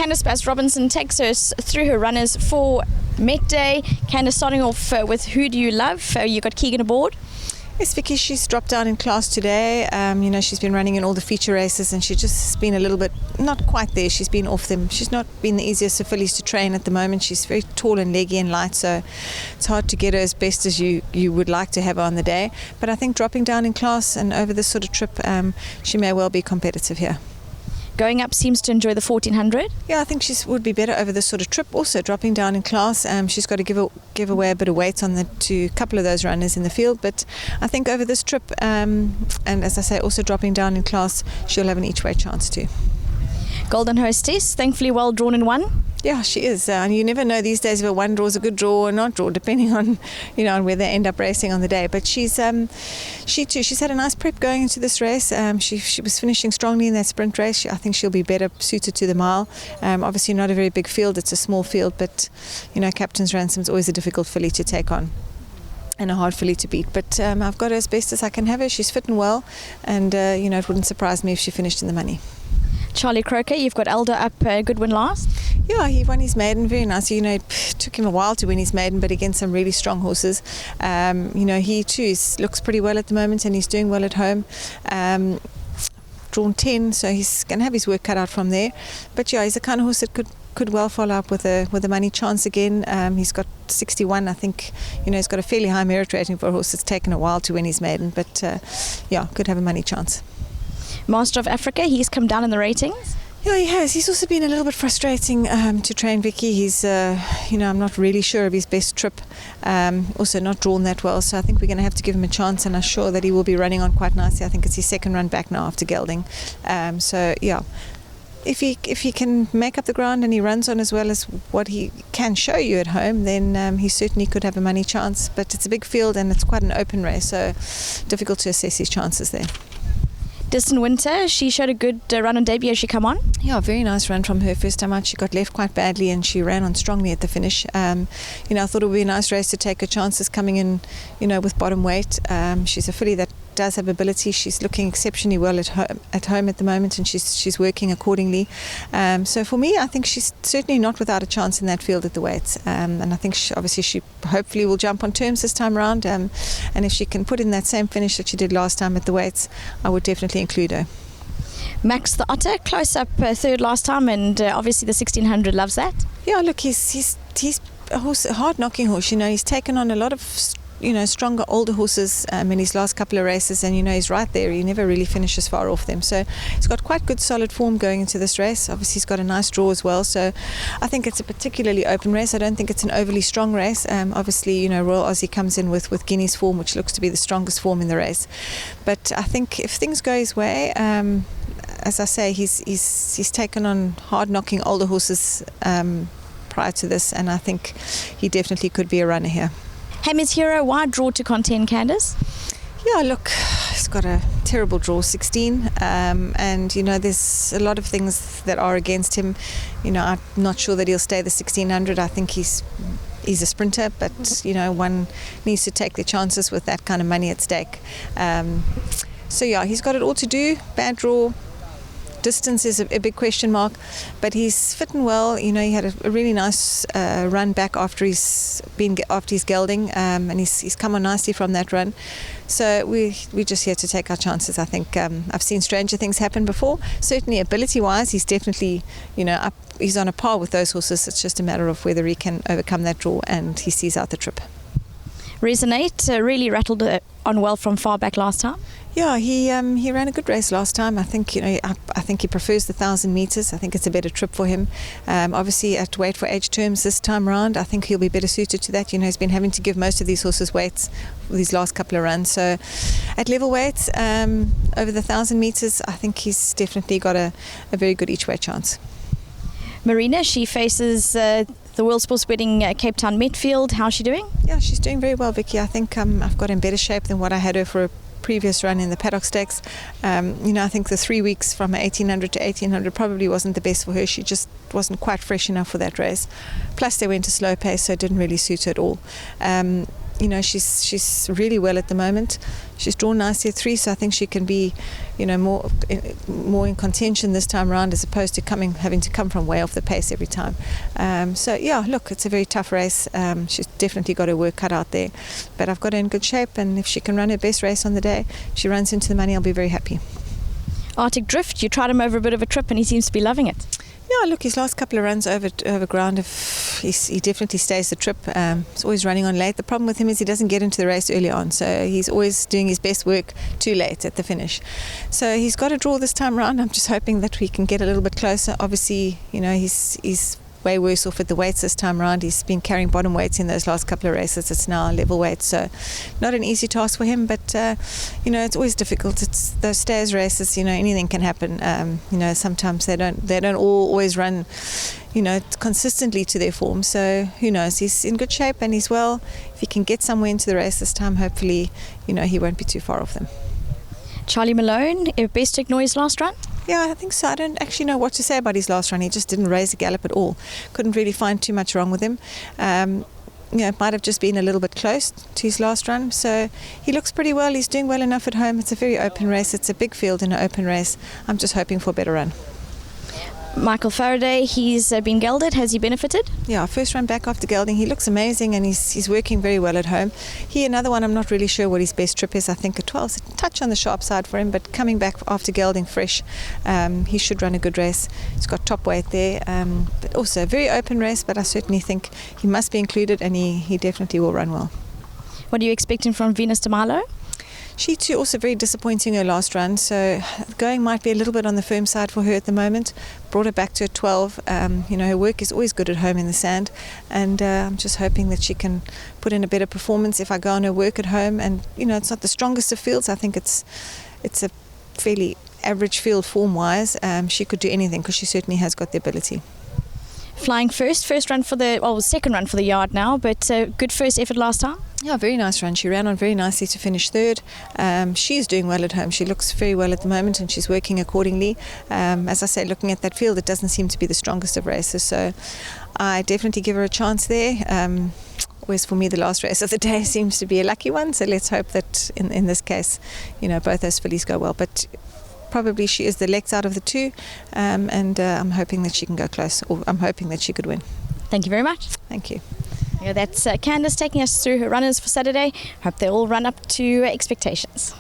Candice Bass-Robinson takes us through her runners for Met Day. Candice, starting off with who do you love? You got Keegan aboard. Yes, Vicky, she's dropped down in class today. She's been running in all the feature races and she just has been a little bit, not quite there. She's been off them. She's not been the easiest of fillies to train at the moment. She's very tall and leggy and light, so it's hard to get her as best as you would like to have her on the day. But I think dropping down in class and over this sort of trip, she may well be competitive here. Going up, seems to enjoy the 1400. Yeah, I think she would be better over this sort of trip. Also, dropping down in class, she's got to give away a bit of weight on to a couple of those runners in the field. But I think over this trip, and as I say, also dropping down in class, she'll have an each way chance too. Golden Hostess, thankfully well drawn in one. Yeah, she is. And you never know these days if a one draw is a good draw or not draw, depending on, on where they end up racing on the day. But she's had a nice prep going into this race. She was finishing strongly in that sprint race. I think she'll be better suited to the mile. Obviously not a very big field, it's a small field, but Captain's Ransom's always a difficult filly to take on and a hard filly to beat. But I've got her as best as I can have her. She's fit and well, and it wouldn't surprise me if she finished in the money. Charlie Croker, you've got Elder up, a good win last. Yeah, he won his maiden very nice. It took him a while to win his maiden, but against some really strong horses. He too looks pretty well at the moment and he's doing well at home. Drawn 10, so he's going to have his work cut out from there. But yeah, he's the kind of horse that could well follow up with a money chance again. He's got 61, I think. He's got a fairly high merit rating for a horse that's taken a while to win his maiden, but could have a money chance. Master of Africa, he's come down in the ratings. Yeah, he has. He's also been a little bit frustrating to train, Vicky. He's, I'm not really sure of his best trip. Also not drawn that well, so I think we're going to have to give him a chance, and I'm sure that he will be running on quite nicely. I think it's his second run back now after gelding. If he can make up the ground and he runs on as well as what he can show you at home, then he certainly could have a money chance. But it's a big field and it's quite an open race, so difficult to assess his chances there. Distant Winter, she showed a good run on debut as she come on. Yeah, very nice run from her first time out. She got left quite badly and she ran on strongly at the finish. I thought it would be a nice race to take her chances coming in, with bottom weight. She's a filly that does have ability. She's looking exceptionally well at home at the moment, and she's working accordingly. So for me, I think she's certainly not without a chance in that field at the weights. And I think she hopefully will jump on terms this time around. And if she can put in that same finish that she did last time at the weights, I would definitely include her. Max the Otter, close up third last time, and obviously the 1600 loves that. Yeah, look, he's a horse, a hard knocking horse. He's taken on a lot of stronger older horses in his last couple of races, and he's right there. He never really finishes far off them, so he's got quite good solid form going into this race. Obviously he's got a nice draw as well, so I think it's a particularly open race. I don't think it's an overly strong race. Obviously Royal Aussie comes in with Guinea's form, which looks to be the strongest form in the race, but I think if things go his way, as I say, he's taken on hard knocking older horses prior to this, and I think he definitely could be a runner here. Hammer's Hero, wide draw to contend, Candice? Yeah, look, he's got a terrible draw, 16, and there's a lot of things that are against him. I'm not sure that he'll stay the 1600. I think he's a sprinter, but one needs to take their chances with that kind of money at stake. So yeah, he's got it all to do. Bad draw. Distance is a big question mark, but he's fit and well. He had a really nice run back after his gelding, and he's come on nicely from that run. So we're just here to take our chances. I think I've seen stranger things happen before. Certainly ability-wise, he's definitely he's on a par with those horses. It's just a matter of whether he can overcome that draw and he sees out the trip. Resonate really rattled on well from far back last time. Yeah, he ran a good race last time. I think I think he prefers the 1,000 meters. I think it's a better trip for him. Obviously, at weight for age terms this time round, I think he'll be better suited to that. He's been having to give most of these horses weights for these last couple of runs. So, at level weights over the 1,000 meters, I think he's definitely got a very good each way chance. Marina, she faces the World Sports Wedding Cape Town Metfield. How's she doing? Yeah, she's doing very well, Vicky. I think I've got in better shape than what I had her for a previous run in the Paddock Stakes. I think the 3 weeks from 1800 to 1800 probably wasn't the best for her. She just wasn't quite fresh enough for that race. Plus they went a slow pace, so it didn't really suit her at all. she's really well at the moment. She's drawn nicely at 3, so I think she can be, more in contention this time around, as opposed to having to come from way off the pace every time. Look, it's a very tough race. She's definitely got her work cut out there, but I've got her in good shape, and if she can run her best race on the day, if she runs into the money, I'll be very happy. Arctic Drift, you tried him over a bit of a trip and he seems to be loving it. Yeah, look, his last couple of runs over ground, he definitely stays the trip. He's always running on late. The problem with him is he doesn't get into the race early on, so he's always doing his best work too late at the finish. So he's got a draw this time around. I'm just hoping that we can get a little bit closer. Obviously, he's way worse off at the weights this time around. He's been carrying bottom weights in those last couple of races. It's now level weight, so not an easy task for him, but it's always difficult. It's those stairs races, anything can happen. Sometimes they don't always run consistently to their form, so who knows. He's in good shape and he's well. If he can get somewhere into the race this time, hopefully he won't be too far off them. Charlie Malone, best to ignore his last run? Yeah, I think so. I don't actually know what to say about his last run. He just didn't raise a gallop at all. Couldn't really find too much wrong with him. It might have just been a little bit close to his last run. So he looks pretty well. He's doing well enough at home. It's a very open race. It's a big field in an open race. I'm just hoping for a better run. Michael Faraday, he's been gelded. Has he benefited? Yeah, first run back after gelding. He looks amazing and he's working very well at home. Another one, I'm not really sure what his best trip is. I think a 12 is a touch on the sharp side for him, but coming back after gelding fresh, he should run a good race. He's got top weight there, but also a very open race, but I certainly think he must be included, and he definitely will run well. What are you expecting from Venus de Milo? She too also very disappointing her last run, so going might be a little bit on the firm side for her at the moment. Brought her back to a 12. Her work is always good at home in the sand, and I'm just hoping that she can put in a better performance if I go on her work at home. And it's not the strongest of fields. I think it's a fairly average field form-wise. She could do anything because she certainly has got the ability. Flying first run for second run for the yard now, but good first effort last time. Yeah, very nice run. She ran on very nicely to finish third. She's doing well at home. She looks very well at the moment and she's working accordingly. As I say, looking at that field, it doesn't seem to be the strongest of races, so I definitely give her a chance there. Always for me, the last race of the day seems to be a lucky one, so let's hope that in this case, both those fillies go well. But probably she is the legs out of the two, and I'm hoping that she can go close, or I'm hoping that she could win. Thank you very much. Thank you. That's Candice taking us through her runners for Saturday. Hope they all run up to expectations.